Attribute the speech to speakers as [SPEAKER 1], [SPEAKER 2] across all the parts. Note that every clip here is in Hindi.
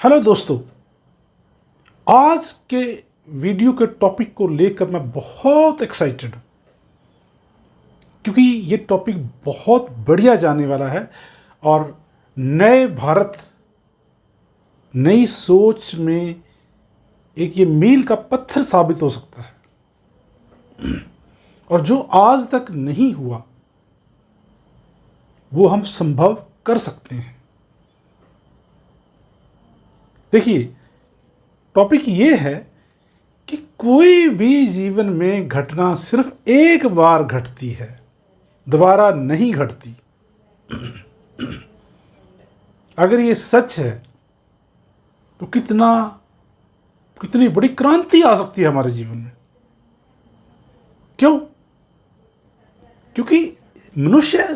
[SPEAKER 1] हेलो दोस्तों, आज के वीडियो के टॉपिक को लेकर मैं बहुत एक्साइटेड हूँ क्योंकि ये टॉपिक बहुत बढ़िया जाने वाला है और नए भारत, नई सोच में एक ये मील का पत्थर साबित हो सकता है। और जो आज तक नहीं हुआ वो हम संभव कर सकते हैं। देखिए, टॉपिक ये है कि कोई भी जीवन में घटना सिर्फ एक बार घटती है, दोबारा नहीं घटती। अगर ये सच है तो कितनी बड़ी क्रांति आ सकती है हमारे जीवन में। क्यों? क्योंकि मनुष्य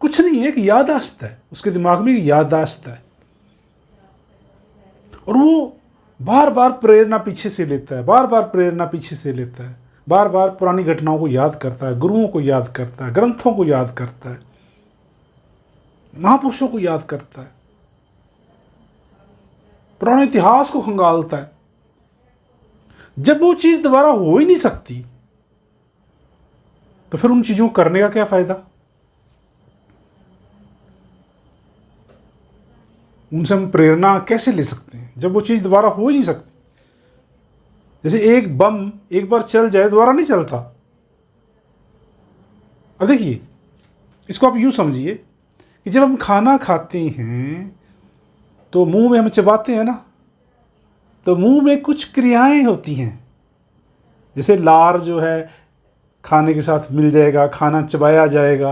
[SPEAKER 1] कुछ नहीं है, एक याददाश्त है, उसके दिमाग में एक याददाश्त है और वो बार बार प्रेरणा पीछे से लेता है, बार बार प्रेरणा पीछे से लेता है, बार बार पुरानी घटनाओं को याद करता है, गुरुओं को याद करता है, ग्रंथों को याद करता है, महापुरुषों को याद करता है, पुराने इतिहास को खंगालता है। जब वो चीज़ दोबारा हो ही नहीं सकती तो फिर उन चीज़ों को करने का क्या फ़ायदा? उनसे हम प्रेरणा कैसे ले सकते हैं जब वो चीज़ दोबारा हो ही नहीं सकती? जैसे एक बम एक बार चल जाए दोबारा नहीं चलता। अब देखिए, इसको आप यूँ समझिए कि जब हम खाना खाते हैं तो मुंह में हम चबाते हैं ना, तो मुंह में कुछ क्रियाएं होती हैं। जैसे लार जो है खाने के साथ मिल जाएगा, खाना चबाया जाएगा,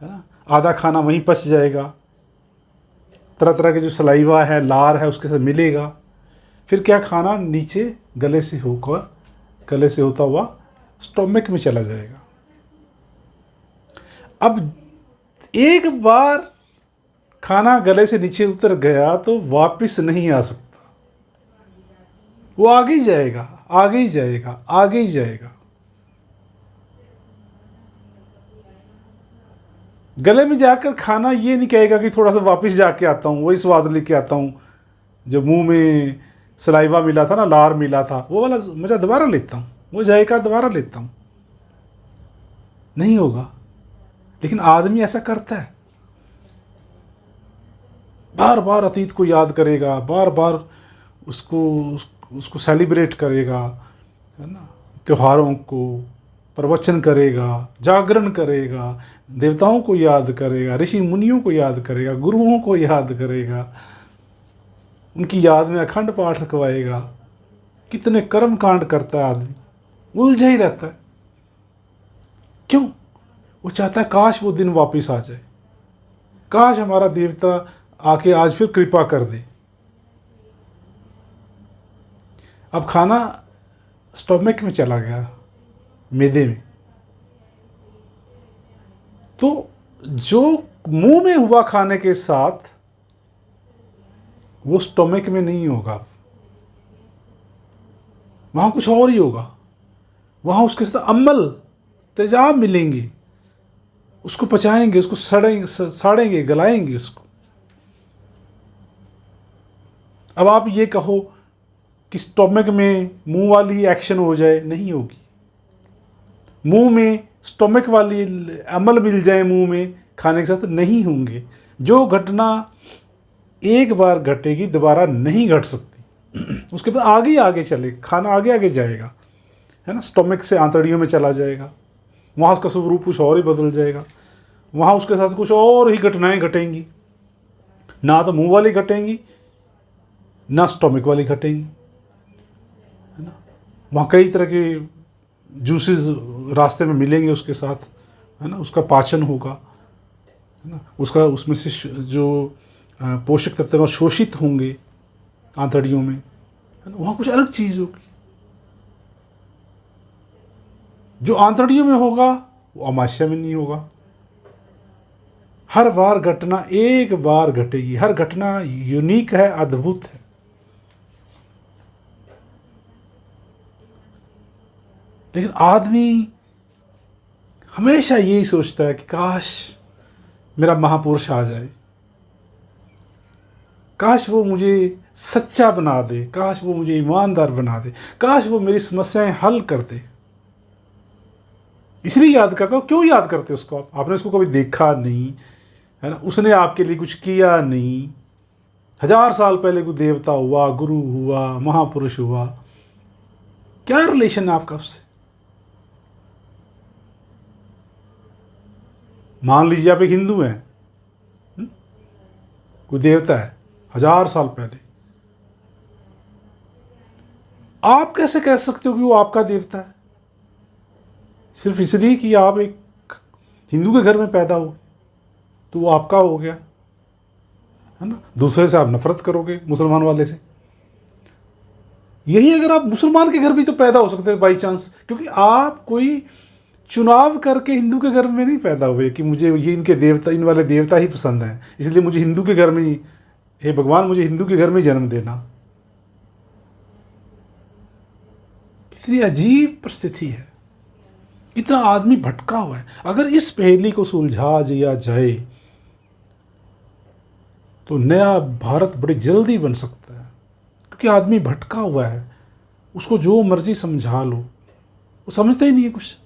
[SPEAKER 1] है ना, आधा खाना वहीं पच जाएगा। तरह तरह के जो सलाइवा है, लार है, उसके साथ मिलेगा। फिर क्या, खाना नीचे गले से होता हुआ स्टोमक में चला जाएगा। अब एक बार खाना गले से नीचे उतर गया तो वापस नहीं आ सकता, वो आगे ही जाएगा, आगे ही जाएगा, आगे ही जाएगा। गले में जाकर खाना ये नहीं कहेगा कि थोड़ा सा वापस जाके आता हूँ, वही स्वाद लेके आता हूँ, जो मुंह में सलाइवा मिला था ना, लार मिला था, वो वाला मज़ा दोबारा लेता हूँ, वो जायका दोबारा लेता हूँ। नहीं होगा। लेकिन आदमी ऐसा करता है, बार बार अतीत को याद करेगा, बार बार उसको सेलिब्रेट करेगा, है ना, त्योहारों को प्रवचन करेगा, जागरण करेगा, देवताओं को याद करेगा, ऋषि मुनियों को याद करेगा, गुरुओं को याद करेगा, उनकी याद में अखंड पाठ रखवाएगा। कितने कर्म कांड करता है आदमी, उलझा ही रहता है। क्यों? वो चाहता है काश वो दिन वापस आ जाए, काश हमारा देवता आके आज फिर कृपा कर दे। अब खाना स्टोमक में चला गया, मैदे में, तो जो मुंह में हुआ खाने के साथ वो स्टोमक में नहीं होगा, वहाँ कुछ और ही होगा। वहाँ उसके साथ अम्ल तेजाब मिलेंगे, उसको पचाएंगे, उसको साड़ेंगे, गलाएंगे उसको। अब आप ये कहो कि स्टोमक में मुंह वाली एक्शन हो जाए, नहीं होगी। मुंह में स्टोमक वाली अम्ल मिल जाए मुंह में खाने के साथ, नहीं होंगे। जो घटना एक बार घटेगी दोबारा नहीं घट सकती। उसके बाद आगे ही आगे चले, खाना आगे आगे जाएगा, है ना, स्टोमक से आंतड़ियों में चला जाएगा, वहाँ उसका स्वरूप कुछ और ही बदल जाएगा, वहाँ उसके साथ कुछ और ही घटनाएं घटेंगी। ना तो मुंह वाली घटेंगी, ना स्टोमक वाली घटेंगी, है ना। वहाँ कई तरह के जूसेस रास्ते में मिलेंगे उसके साथ, है ना, उसका पाचन होगा, है ना, उसमें से जो पोषक तत्व हैं शोषित होंगे आंतड़ियों में, है ना। वहाँ कुछ अलग चीज़ होगी। जो आंतड़ियों में होगा वो अमाशय में नहीं होगा। हर बार घटना एक बार घटेगी, हर घटना यूनिक है, अद्भुत है। लेकिन आदमी हमेशा यही सोचता है कि काश मेरा महापुरुष आ जाए, काश वो मुझे सच्चा बना दे, काश वो मुझे ईमानदार बना दे, काश वो मेरी समस्याएं हल कर दे। इसलिए याद करता हूँ। क्यों याद करते उसको आप? आपने उसको कभी देखा नहीं, है ना, उसने आपके लिए कुछ किया नहीं। 1000 साल पहले कोई देवता हुआ, गुरु हुआ, महापुरुष हुआ, क्या रिलेशन है आपका उससे? मान लीजिए आप एक हिंदू हैं, कोई देवता है 1000 साल पहले, आप कैसे कह सकते हो कि वो आपका देवता है? सिर्फ इसलिए कि आप एक हिंदू के घर में पैदा हो तो वो आपका हो गया, है ना। दूसरे से आप नफरत करोगे, मुसलमान वाले से। यही अगर आप मुसलमान के घर भी तो पैदा हो सकते हैं बाई चांस, क्योंकि आप कोई चुनाव करके हिंदू के घर में नहीं पैदा हुए कि मुझे ये इनके देवता, इन वाले देवता ही पसंद हैं, इसलिए मुझे हिंदू के घर में ही, हे भगवान मुझे हिंदू के घर में जन्म देना। कितनी अजीब परिस्थिति है, इतना आदमी भटका हुआ है। अगर इस पहेली को सुलझा दिया जाए तो नया भारत बड़ी जल्दी बन सकता है, क्योंकि आदमी भटका हुआ है। उसको जो मर्जी समझा लो, वो समझता ही नहीं है कुछ।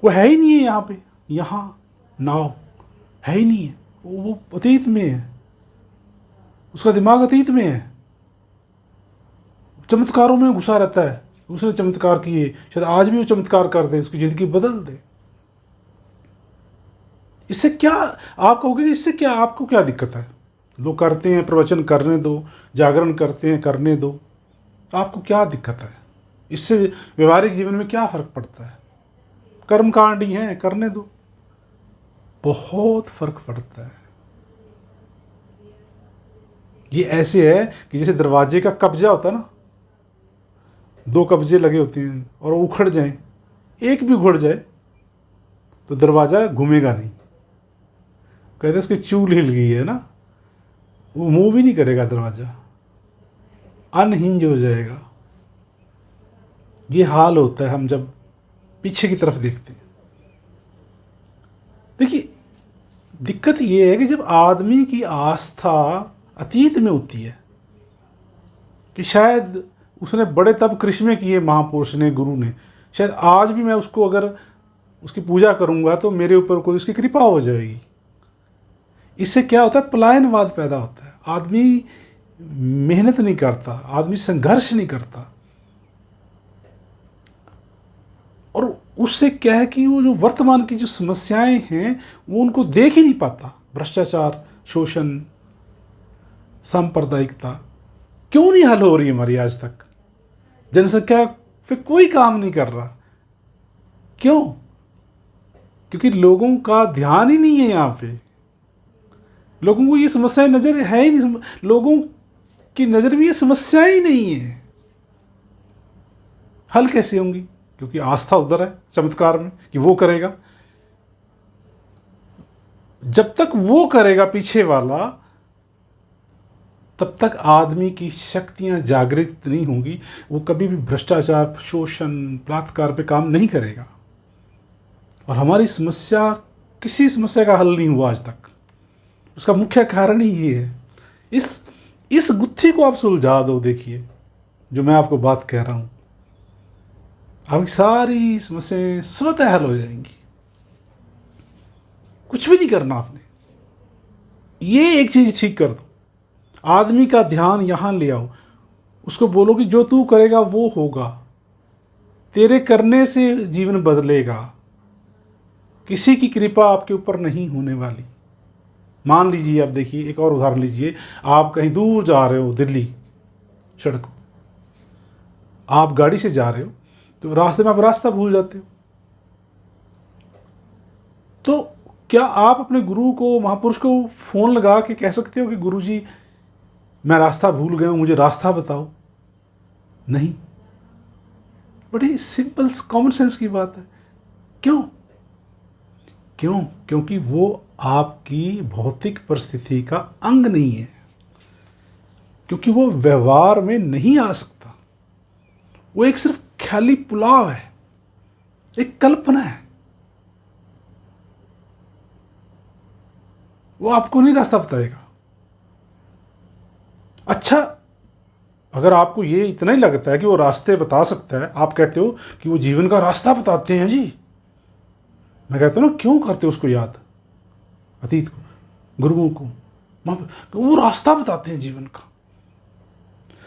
[SPEAKER 1] वो है ही नहीं है यहाँ पे, यहाँ नाव है ही नहीं है, वो अतीत में है, उसका दिमाग अतीत में है, चमत्कारों में घुसा रहता है। उसने चमत्कार किए, शायद आज भी वो चमत्कार कर दे, उसकी ज़िंदगी बदल दे। इससे क्या आप कहोगे कि इससे क्या, आपको क्या दिक्कत है? लोग करते हैं, प्रवचन करने दो, जागरण करते हैं, करने दो, आपको क्या दिक्कत है? इससे व्यवहारिक जीवन में क्या फ़र्क पड़ता है? कर्मकांड ही हैं, करने दो। बहुत फ़र्क पड़ता है। ये ऐसे है कि जैसे दरवाजे का कब्जा होता है ना, 2 कब्जे लगे होते हैं और वो उखड़ जाएं, एक भी उखड़ जाए तो दरवाज़ा घूमेगा नहीं। कहते उसकी चूल हिल गई है ना, वो मूव ही नहीं करेगा, दरवाज़ा अनहिंज हो जाएगा। ये हाल होता है हम जब पीछे की तरफ देखते हैं। देखिए, दिक्कत ये है कि जब आदमी की आस्था अतीत में होती है, कि शायद उसने बड़े तप कृष्ण किए, महापुरुष ने, गुरु ने, शायद आज भी मैं उसको अगर उसकी पूजा करूंगा तो मेरे ऊपर कोई उसकी कृपा हो जाएगी। इससे क्या होता है? पलायनवाद पैदा होता है। आदमी मेहनत नहीं करता, आदमी संघर्ष नहीं करता, और उससे क्या है कि वो जो वर्तमान की जो समस्याएं हैं वो उनको देख ही नहीं पाता। भ्रष्टाचार, शोषण, सांप्रदायिकता क्यों नहीं हल हो रही हमारी आज तक? जनसंख्या पे कोई काम नहीं कर रहा। क्यों? क्योंकि लोगों का ध्यान ही नहीं है यहाँ पे। लोगों को ये समस्याएं नजर है ही नहीं, लोगों की नज़र में ये समस्याएं ही नहीं है। हल कैसे होंगी? क्योंकि आस्था उधर है चमत्कार में कि वो करेगा। जब तक वो करेगा पीछे वाला, तब तक आदमी की शक्तियां जागृत नहीं होंगी। वो कभी भी भ्रष्टाचार, शोषण, बलात्कार पे काम नहीं करेगा। और हमारी समस्या, किसी समस्या का हल नहीं हुआ आज तक। उसका मुख्य कारण ही ये है। इस गुत्थी को आप सुलझा दो, देखिए जो मैं आपको बात कह रहा हूं, आपकी सारी समस्याएं स्वतः हल हो जाएंगी। कुछ भी नहीं करना आपने। ये एक चीज ठीक कर दो, आदमी का ध्यान यहां ले आओ। उसको बोलो कि जो तू करेगा वो होगा, तेरे करने से जीवन बदलेगा, किसी की कृपा आपके ऊपर नहीं होने वाली। मान लीजिए, आप देखिए एक और उदाहरण लीजिए। आप कहीं दूर जा रहे हो, दिल्ली सड़क, आप गाड़ी से जा रहे हो, तो रास्ते में आप रास्ता भूल जाते हो। तो क्या आप अपने गुरु को, महापुरुष को फ़ोन लगा के कह सकते हो कि गुरुजी मैं रास्ता भूल गया हूँ, मुझे रास्ता बताओ? नहीं। बड़ी सिंपल कॉमन सेंस की बात है। क्यों? क्योंकि वो आपकी भौतिक परिस्थिति का अंग नहीं है, क्योंकि वो व्यवहार में नहीं आ सकता। वो एक सिर्फ ख्याली पुलाव है, एक कल्पना है। वो आपको नहीं रास्ता बताएगा। अच्छा, अगर आपको ये इतना ही लगता है कि वो रास्ते बता सकता है, आप कहते हो कि वो जीवन का रास्ता बताते हैं जी, मैं कहता हूँ ना, क्यों करते हो उसको याद, अतीत को, गुरुओं को, वो रास्ता बताते हैं जीवन का।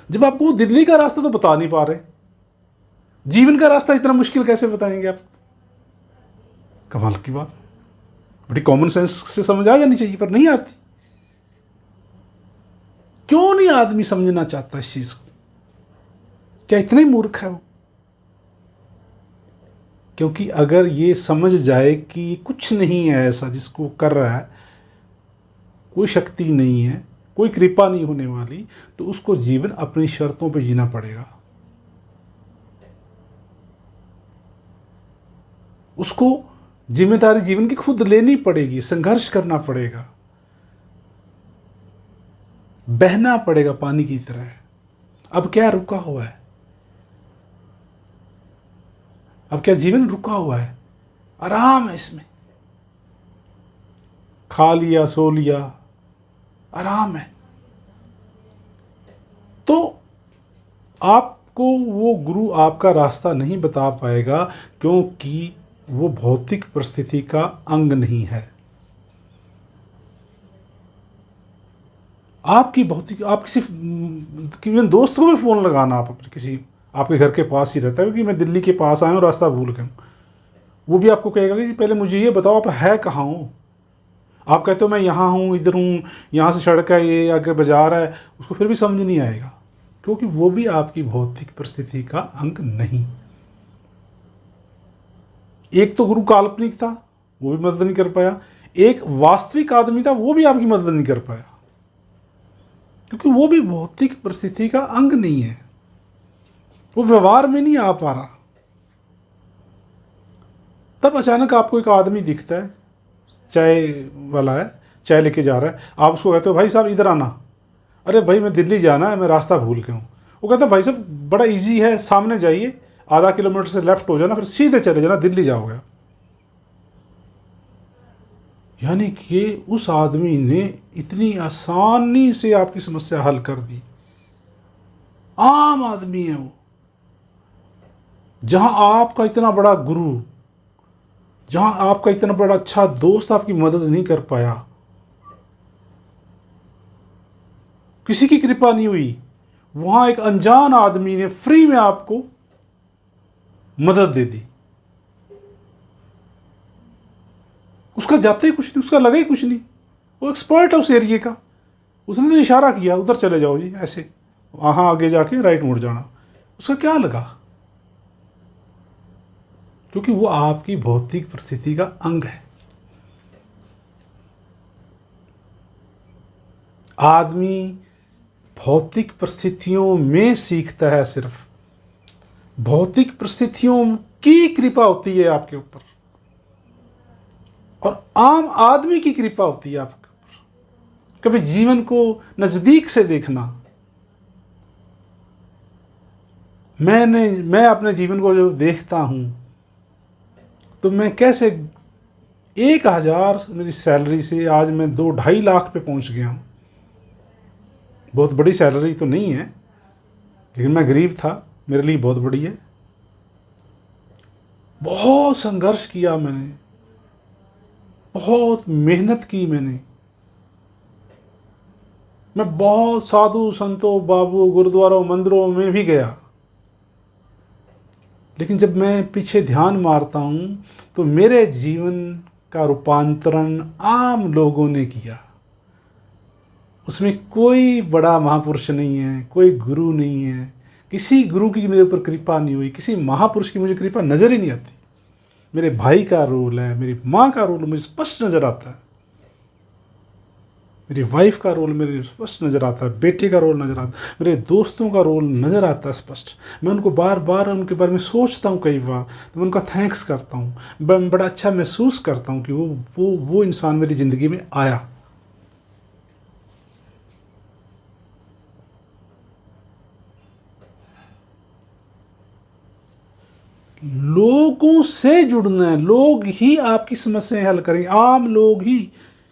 [SPEAKER 1] जब आपको वो दिल्ली का रास्ता तो बता नहीं पा रहे, जीवन का रास्ता इतना मुश्किल कैसे बताएंगे आप? कमाल की बात, बड़ी कॉमन सेंस से समझ आ जानी चाहिए, पर नहीं आती। क्यों नहीं आदमी समझना चाहता इस चीज को? क्या इतना ही मूर्ख है वो? क्योंकि अगर ये समझ जाए कि कुछ नहीं है ऐसा जिसको कर रहा है, कोई शक्ति नहीं है, कोई कृपा नहीं होने वाली, तो उसको जीवन अपनी शर्तों पे जीना पड़ेगा। उसको जिम्मेदारी जीवन की खुद लेनी पड़ेगी, संघर्ष करना पड़ेगा, बहना पड़ेगा पानी की तरह। अब क्या रुका हुआ है? अब क्या जीवन रुका हुआ है? आराम है इसमें, खा लिया, सो लिया, आराम है। तो आपको वो गुरु आपका रास्ता नहीं बता पाएगा, क्योंकि वो भौतिक परिस्थिति का अंग नहीं है। आपकी भौतिक, आप किसी दोस्त को भी फ़ोन लगाना, आप किसी आपके घर के पास ही रहता है, क्योंकि मैं दिल्ली के पास आया हूँ, रास्ता भूल गया हूँ, वो भी आपको कहेगा कि पहले मुझे ये बताओ आप है कहाँ हो। आप कहते हो मैं यहाँ हूँ, इधर हूँ, यहाँ से सड़क है, ये आगे बाजार है, उसको फिर भी समझ नहीं आएगा, क्योंकि वो भी आपकी भौतिक परिस्थिति का अंग नहीं। एक तो गुरु काल्पनिक था, वो भी मदद नहीं कर पाया, एक वास्तविक आदमी था, वो भी आपकी मदद नहीं कर पाया, क्योंकि वो भी भौतिक परिस्थिति का अंग नहीं है, वो व्यवहार में नहीं आ पा रहा। तब अचानक आपको एक आदमी दिखता है, चाय वाला है, चाय लेके जा रहा है, आप उसको कहते हो भाई साहब इधर आना। अरे भाई मैं दिल्ली जाना है, मैं रास्ता भूल गया हूँ। वो कहता है भाई साहब बड़ा इजी है, सामने जाइए, आधा किलोमीटर से लेफ्ट हो जाना, फिर सीधे चले जाना, दिल्ली जाओगे। यानी कि उस आदमी ने इतनी आसानी से आपकी समस्या हल कर दी। आम आदमी है वो, जहां आपका इतना बड़ा गुरु, जहां आपका इतना बड़ा अच्छा दोस्त आपकी मदद नहीं कर पाया, किसी की कृपा नहीं हुई, वहां एक अनजान आदमी ने फ्री में आपको मदद दे दी। उसका जाते ही कुछ नहीं, उसका लगा ही कुछ नहीं, वो एक्सपर्ट है उस एरिया का, उसने तो इशारा किया उधर चले जाओ जी, ऐसे वहाँ आगे जाके राइट मुड़ जाना। उसका क्या लगा? क्योंकि वो आपकी भौतिक परिस्थिति का अंग है। आदमी भौतिक परिस्थितियों में सीखता है, सिर्फ भौतिक परिस्थितियों की कृपा होती है आपके ऊपर, और आम आदमी की कृपा होती है आपके ऊपर। कभी जीवन को नजदीक से देखना। मैं अपने जीवन को जो देखता हूं, तो मैं कैसे 1000 मेरी सैलरी से आज मैं 2-2.5 लाख पे पहुंच गया हूं। बहुत बड़ी सैलरी तो नहीं है, लेकिन मैं गरीब था, मेरे लिए बहुत बड़ी है। बहुत संघर्ष किया मैंने, बहुत मेहनत की मैंने। मैं बहुत साधु संतों, बाबू, गुरुद्वारों, मंदिरों में भी गया, लेकिन जब मैं पीछे ध्यान मारता हूँ तो मेरे जीवन का रूपांतरण आम लोगों ने किया। उसमें कोई बड़ा महापुरुष नहीं है, कोई गुरु नहीं है, किसी गुरु की मेरे ऊपर कृपा नहीं हुई, किसी महापुरुष की मुझे कृपा नज़र ही नहीं आती। मेरे भाई का रोल है, मेरी माँ का रोल मुझे स्पष्ट नज़र आता है, मेरी वाइफ का रोल मेरे स्पष्ट नज़र आता है, बेटे का रोल नज़र आता है, मेरे दोस्तों का रोल नज़र आता है स्पष्ट। मैं उनको बार बार उनके बारे में सोचता हूँ, कई बार तो मैं उनका थैंक्स करता हूँ, बड़ा अच्छा महसूस करता हूँ कि वो इंसान मेरी ज़िंदगी में आया। लोगों से जुड़ना है, लोग ही आपकी समस्याएं हल करेंगे, आम लोग ही।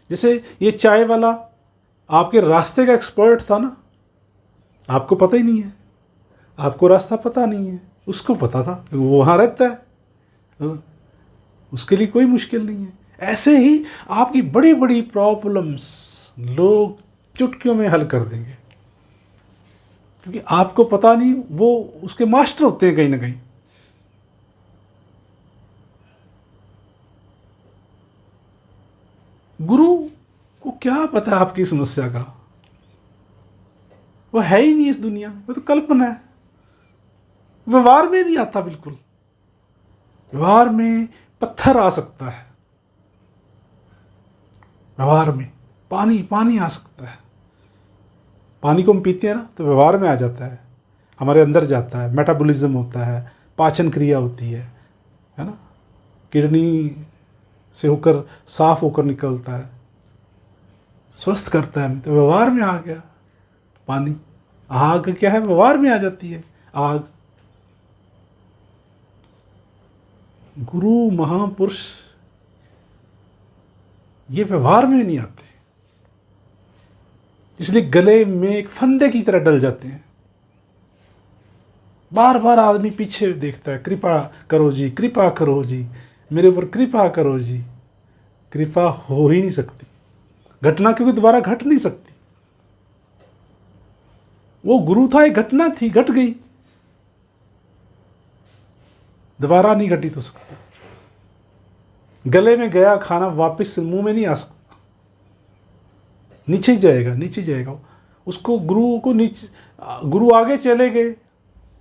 [SPEAKER 1] जैसे ये चाय वाला आपके रास्ते का एक्सपर्ट था ना, आपको पता ही नहीं है, आपको रास्ता पता नहीं है, उसको पता था, वो वहाँ रहता है, उसके लिए कोई मुश्किल नहीं है। ऐसे ही आपकी बड़ी बड़ी प्रॉब्लम्स लोग चुटकियों में हल कर देंगे, क्योंकि आपको पता नहीं, वो उसके मास्टर होते हैं कहीं ना कहीं। गुरु को क्या पता है आपकी समस्या का, वो है ही नहीं इस दुनिया में, वो तो कल्पना है, व्यवहार में नहीं आता बिल्कुल। व्यवहार में पत्थर आ सकता है, व्यवहार में पानी आ सकता है। पानी को हम पीते हैं ना तो व्यवहार में आ जाता है, हमारे अंदर जाता है, मेटाबॉलिज्म होता है, पाचन क्रिया होती है ना, किडनी से होकर साफ होकर निकलता है, स्वस्थ करता है, तो व्यवहार में आ गया पानी। आग क्या है, व्यवहार में आ जाती है आग। गुरु महापुरुष ये व्यवहार में नहीं आते, इसलिए गले में एक फंदे की तरह डल जाते हैं। बार बार आदमी पीछे देखता है, कृपा करो जी, कृपा करो जी, मेरे ऊपर कृपा करो जी। कृपा हो ही नहीं सकती, घटना क्योंकि दोबारा घट नहीं सकती। वो गुरु था, एक घटना थी, घट गई, दोबारा नहीं घटी तो सकती। गले में गया खाना वापस मुंह में नहीं आ सकता, नीचे ही जाएगा, नीचे जाएगा। उसको गुरु को नीचे, गुरु आगे चले गए,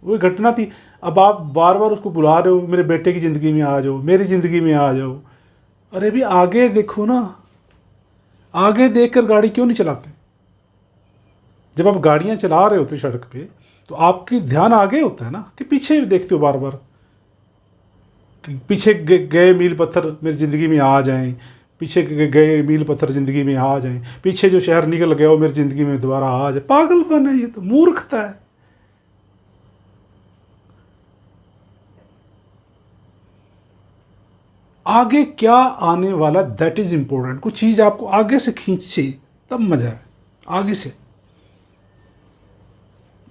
[SPEAKER 1] वो घटना थी। अब आप बार बार उसको बुला रहे हो, मेरे बेटे की ज़िंदगी में आ जाओ, मेरी ज़िंदगी में आ जाओ। अरे भी आगे देखो ना, आगे देखकर गाड़ी क्यों नहीं चलाते? जब आप गाड़ियाँ चला रहे होते सड़क पे, तो आपकी ध्यान आगे होता है ना, कि पीछे देखते हो बार बार, कि पीछे गए मील पत्थर मेरी ज़िंदगी में आ जाएं, पीछे गए मील पत्थर ज़िंदगी में आ जाएं, पीछे जो शहर निकल गया वो मेरी ज़िंदगी में दोबारा आ जाए। पागलपन है ये, तो मूर्खता है। आगे क्या आने वाला, दैट इज इंपॉर्टेंट। कुछ चीज़ आपको आगे से खींचे तब मजा है, आगे से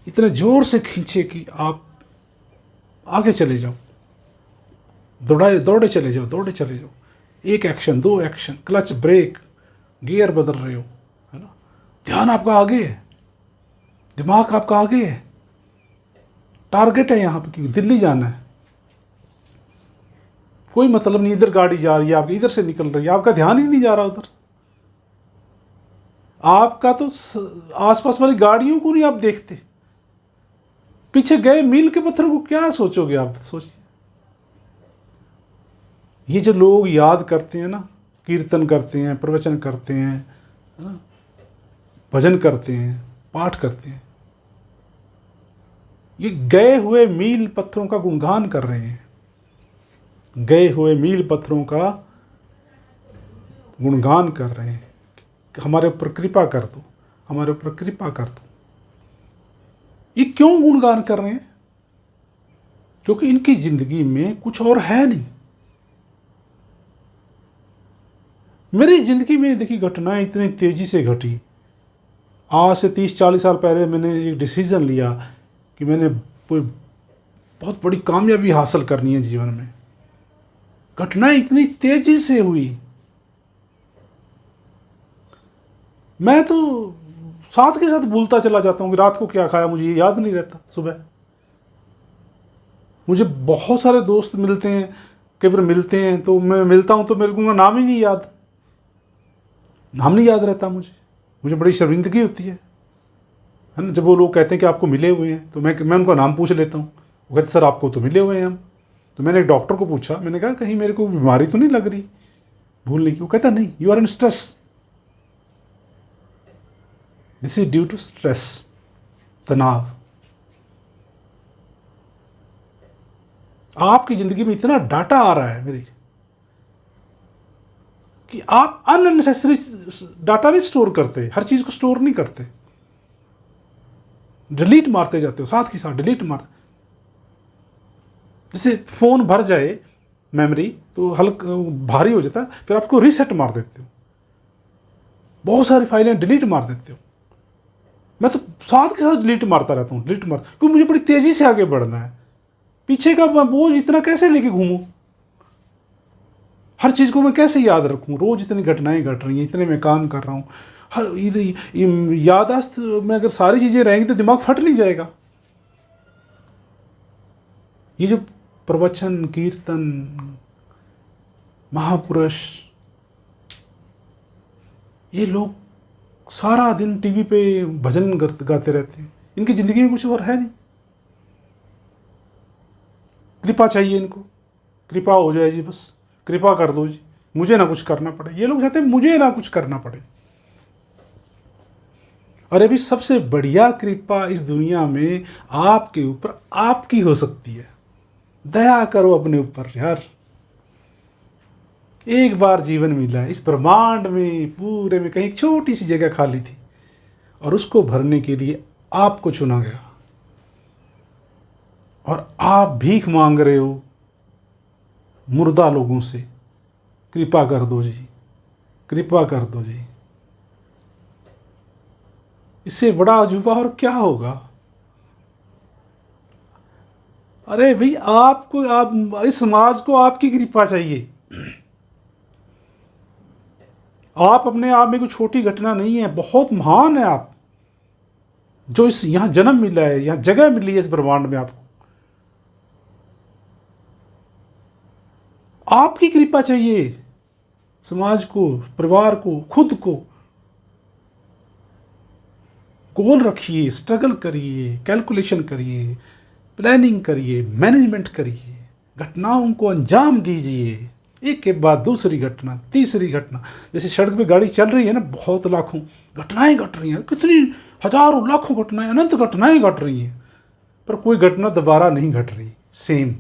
[SPEAKER 1] इतने जोर से खींचे कि आप आगे चले जाओ, दौड़े चले जाओ, दौड़े चले जाओ। एक एक्शन, दो एक्शन, क्लच, ब्रेक, गियर बदल रहे हो, है ना। ध्यान आपका आगे है, दिमाग आपका आगे है, टारगेट है यहाँ पे, क्योंकि दिल्ली जाना है। कोई मतलब नहीं इधर गाड़ी जा रही है आपकी, इधर से निकल रही है, आपका ध्यान ही नहीं जा रहा उधर। आपका तो आसपास वाली गाड़ियों को नहीं आप देखते, पीछे गए मील के पत्थर को क्या सोचोगे आप? सोचिए। ये जो लोग याद करते हैं ना, कीर्तन करते हैं, प्रवचन करते हैं, है ना, भजन करते हैं, पाठ करते हैं, ये गए हुए मील पत्थरों का गुणगान कर रहे हैं। गए हुए मील पत्थरों का गुणगान कर रहे हैं, हमारे ऊपर कृपा कर दो, हमारे ऊपर कृपा कर दो। ये क्यों गुणगान कर रहे हैं? क्योंकि इनकी जिंदगी में कुछ और है नहीं। मेरी ज़िंदगी में देखिए घटनाएं इतनी तेज़ी से घटी। आज से 30-40 साल पहले मैंने एक डिसीज़न लिया कि मैंने कोई बहुत बड़ी कामयाबी हासिल करनी है जीवन में। घटनाएं इतनी तेज़ी से हुई, मैं तो साथ के साथ भूलता चला जाता हूँ कि रात को क्या खाया, मुझे याद नहीं रहता। सुबह मुझे बहुत सारे दोस्त मिलते हैं, कई बार मिलते हैं तो मैं मिलता हूँ तो मेरे को नाम ही नहीं याद, नाम नहीं याद रहता मुझे बड़ी शर्मिंदगी होती है ना। जब वो लोग कहते हैं कि आपको मिले हुए हैं, तो मैं उनका नाम पूछ लेता हूँ। वो कहते सर आपको तो मिले हुए हैं हम। तो मैंने एक डॉक्टर को पूछा, मैंने कहा कहीं मेरे को बीमारी तो नहीं लग रही भूलने की? वो कहता नहीं, you are in stress, this is due to stress, तनाव। आपकी ज़िंदगी में इतना डाटा आ रहा है मेरी कि आप अननेसेसरी डाटा नहीं स्टोर करते, हर चीज़ को स्टोर नहीं करते, डिलीट मारते जाते हो, साथ के साथ डिलीट मारते। जैसे फ़ोन भर जाए मेमोरी तो हल्का भारी हो जाता है, फिर आपको रीसेट मार देते हो, बहुत सारी फाइलें डिलीट मार देते हो। मैं तो साथ के साथ डिलीट मारता रहता हूँ, डिलीट मारता, क्योंकि मुझे बड़ी तेज़ी से आगे बढ़ना है। पीछे का बोझ इतना कैसे लेके घूमूं, हर चीज़ को मैं कैसे याद रखूं, रोज़ इतनी घटनाएं घट रही हैं, इतने मैं काम कर रहा हूँ, हर यादाश्त में अगर सारी चीज़ें रहेंगी तो दिमाग फट नहीं जाएगा। ये जो प्रवचन, कीर्तन, महापुरुष, ये लोग सारा दिन टीवी पे भजन गाते रहते हैं, इनकी ज़िंदगी में कुछ और है नहीं। कृपा चाहिए इनको, कृपा हो जाए जी, बस कृपा कर दो जी, मुझे ना कुछ करना पड़े। ये लोग चाहते हैं मुझे ना कुछ करना पड़े। और अभी सबसे बढ़िया कृपा इस दुनिया में आपके ऊपर आपकी हो सकती है। दया करो अपने ऊपर यार, एक बार जीवन मिला है इस ब्रह्मांड में, पूरे में कहीं एक छोटी सी जगह खाली थी और उसको भरने के लिए आपको चुना गया, और आप भीख मांग रहे हो मुर्दा लोगों से, कृपा कर दो जी, कृपा कर दो जी। इससे बड़ा अजूबा और क्या होगा। अरे भाई, आपको, आप इस समाज को आपकी कृपा चाहिए। आप अपने आप में कोई छोटी घटना नहीं है, बहुत महान है आप, जो इस यहाँ जन्म मिला है, यहाँ जगह मिली है इस ब्रह्मांड में आपको। आपकी कृपा चाहिए समाज को, परिवार को, खुद को। गोल रखिए, स्ट्रगल करिए, कैलकुलेशन करिए, प्लानिंग करिए, मैनेजमेंट करिए, घटनाओं को अंजाम दीजिए, एक के बाद दूसरी घटना, तीसरी घटना। जैसे सड़क पे गाड़ी चल रही है ना, बहुत लाखों घटनाएं घट रही हैं, कितनी हजारों लाखों घटनाएं, अनंत घटनाएं घट रही हैं, पर कोई घटना दोबारा नहीं घट रही सेम।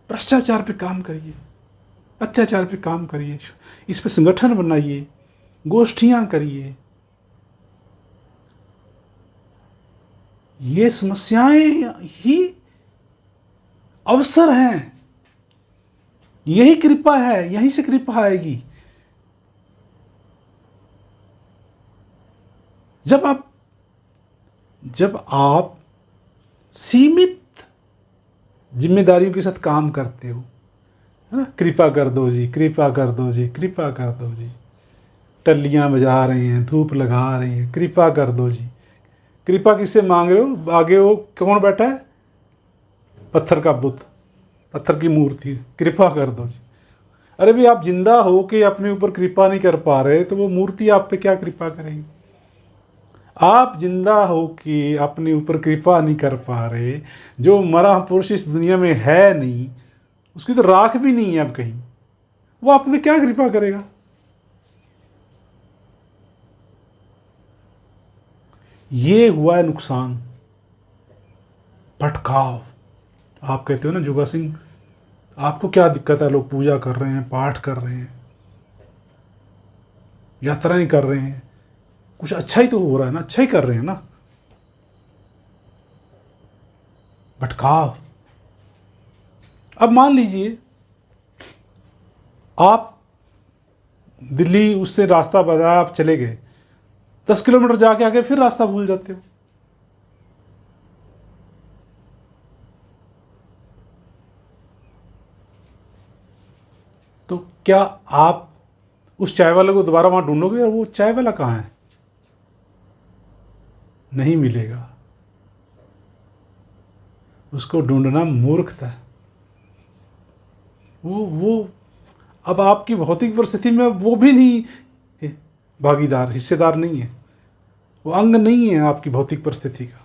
[SPEAKER 1] भ्रष्टाचार पे काम करिए, अत्याचार पे काम करिए, इस पे संगठन बनाइए, गोष्ठियां करिए। ये समस्याएं ही अवसर हैं, यही कृपा है, यहीं से कृपा आएगी। जब आप सीमित जिम्मेदारियों के साथ काम करते हो, है ना, कृपा कर दो जी, कृपा कर दो जी, कृपा कर दो जी, टल्लियां बजा रहे हैं, धूप लगा रहे हैं, कृपा कर दो जी। कृपा किससे मांग रहे हो? आगे वो कौन बैठा है? पत्थर का बुत, पत्थर की मूर्ति, कृपा कर दो जी। अरे भाई, आप जिंदा हो के अपने ऊपर कृपा नहीं कर पा रहे तो वो मूर्ति आप पे क्या कृपा करेगी? आप जिंदा हो कि अपने ऊपर कृपा नहीं कर पा रहे, जो मरा पुरुष इस दुनिया में है नहीं, उसकी तो राख भी नहीं है अब कहीं, वो आप पे क्या कृपा करेगा? ये हुआ है नुकसान, भटकाव। आप कहते हो ना जुगा सिंह, आपको क्या दिक्कत है? लोग पूजा कर रहे हैं, पाठ कर रहे हैं, यात्राएं कर रहे हैं, कुछ अच्छा ही तो हो रहा है ना, अच्छा ही कर रहे हैं ना। भटकाव। अब मान लीजिए आप दिल्ली उससे रास्ता बताया, आप चले गए, 10 किलोमीटर जाके आके फिर रास्ता भूल जाते हो। तो क्या आप उस चाय वाले को दोबारा वहां ढूंढोगे? और वो चाय वाला कहाँ है? नहीं मिलेगा। उसको ढूंढना मूर्खता है। वो अब आपकी भौतिक परिस्थिति में वो भी नहीं भागीदार, हिस्सेदार नहीं है, वो अंग नहीं है आपकी भौतिक परिस्थिति का,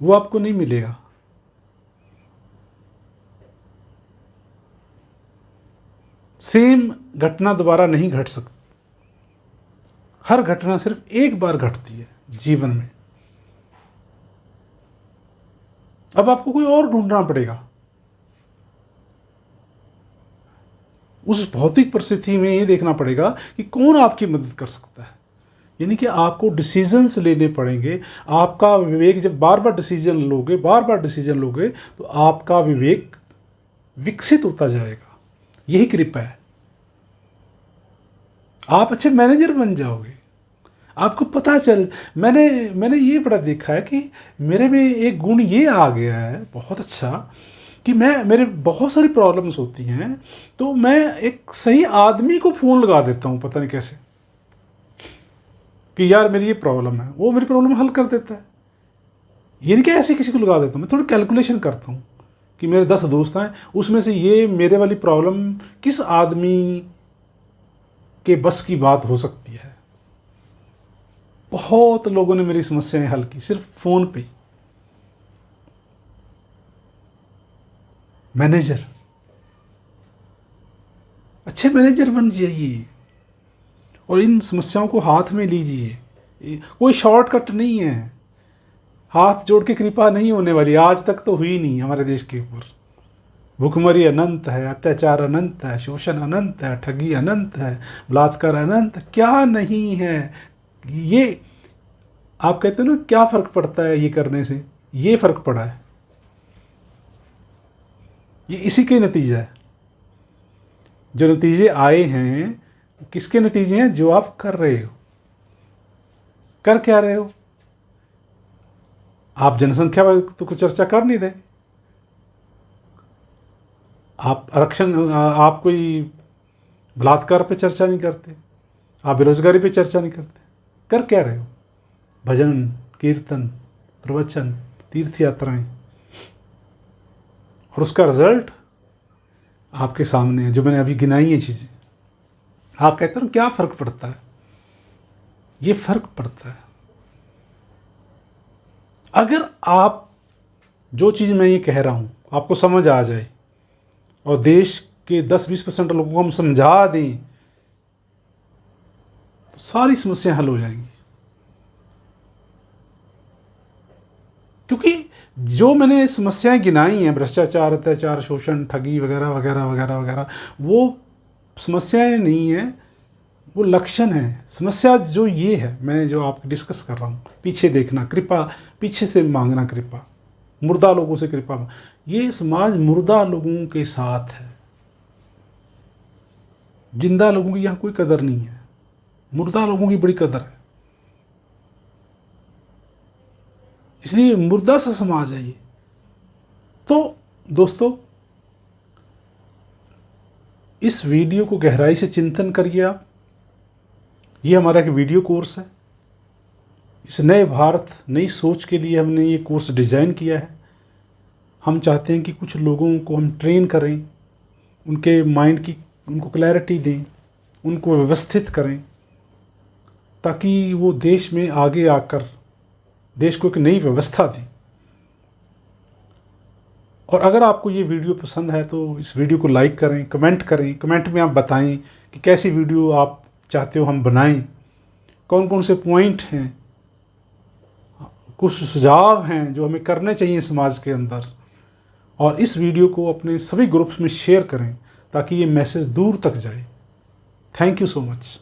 [SPEAKER 1] वो आपको नहीं मिलेगा। सेम घटना दोबारा नहीं घट सकती। हर घटना सिर्फ एक बार घटती है जीवन में। अब आपको कोई और ढूंढना पड़ेगा। उस भौतिक परिस्थिति में ये देखना पड़ेगा कि कौन आपकी मदद कर सकता है। यानी कि आपको डिसीजंस लेने पड़ेंगे। आपका विवेक, जब बार बार डिसीजन लोगे तो आपका विवेक विकसित होता जाएगा। यही कृपा है। आप अच्छे मैनेजर बन जाओगे। आपको पता चल, मैंने ये बड़ा देखा है कि मेरे में एक गुण ये आ गया है बहुत अच्छा, कि मेरे बहुत सारी प्रॉब्लम्स होती हैं तो मैं एक सही आदमी को फ़ोन लगा देता हूँ, पता नहीं कैसे, कि यार मेरी ये प्रॉब्लम है, वो मेरी प्रॉब्लम हल कर देता है। ये नहीं कि ऐसे किसी को लगा देता हूँ, मैं थोड़ी कैलकुलेशन करता हूँ कि मेरे 10 दोस्त हैं, उसमें से ये मेरे वाली प्रॉब्लम किस आदमी के बस की बात हो सकती है। बहुत लोगों ने मेरी समस्याएं हल की सिर्फ फ़ोन पे। मैनेजर, अच्छे मैनेजर बन जाइए और इन समस्याओं को हाथ में लीजिए। कोई शॉर्टकट नहीं है, हाथ जोड़ के कृपा नहीं होने वाली, आज तक तो हुई नहीं हमारे देश के ऊपर। भुखमरी अनंत है, अत्याचार अनंत है, शोषण अनंत है, ठगी अनंत है, बलात्कार अनंत, क्या नहीं है। ये आप कहते हो ना क्या फ़र्क पड़ता है ये करने से, ये फ़र्क पड़ा है, ये इसी के नतीजा है। जो नतीजे आए हैं किसके नतीजे हैं? जो आप कर रहे हो। कर क्या रहे हो? आप जनसंख्या पर तो कुछ चर्चा कर नहीं रहे, आप आरक्षण, आप कोई बलात्कार पे चर्चा नहीं करते, आप बेरोजगारी पे चर्चा नहीं करते। कर क्या रहे हो? भजन, कीर्तन, प्रवचन, तीर्थ यात्राएं, और उसका रिजल्ट आपके सामने है, जो मैंने अभी गिनाई है चीज़ें। आप कहते हो क्या फ़र्क पड़ता है? ये फ़र्क पड़ता है। अगर आप जो चीज़ मैं ये कह रहा हूँ आपको समझ आ जाए और देश के 10-20% लोगों को हम समझा दें तो सारी समस्याएं हल हो जाएंगी। क्योंकि जो मैंने समस्याएं गिनाई हैं, भ्रष्टाचार, अत्याचार, शोषण, ठगी वगैरह वगैरह वगैरह वगैरह, वो समस्याएं नहीं हैं, वो लक्षण है। समस्या जो ये है, मैं जो आपको डिस्कस कर रहा हूँ, पीछे देखना, कृपा पीछे से मांगना, कृपा मुर्दा लोगों से कृपा, ये समाज मुर्दा लोगों के साथ है। जिंदा लोगों की यहाँ कोई कदर नहीं है, मुर्दा लोगों की बड़ी कदर है। इसलिए मुर्दा सा समाज है ये। तो दोस्तों, इस वीडियो को गहराई से चिंतन करिए आप। ये हमारा एक वीडियो कोर्स है। इस नए भारत, नई सोच के लिए हमने ये कोर्स डिज़ाइन किया है। हम चाहते हैं कि कुछ लोगों को हम ट्रेन करें, उनके माइंड की उनको क्लैरिटी दें, उनको व्यवस्थित करें, ताकि वो देश में आगे आकर देश को एक नई व्यवस्था दें। और अगर आपको ये वीडियो पसंद है तो इस वीडियो को लाइक करें, कमेंट करें। कमेंट में आप बताएं कि कैसी वीडियो आप चाहते हो हम बनाएं, कौन कौन से पॉइंट हैं, कुछ सुझाव हैं जो हमें करने चाहिए समाज के अंदर। और इस वीडियो को अपने सभी ग्रुप्स में शेयर करें ताकि ये मैसेज दूर तक जाए। Thank you so much.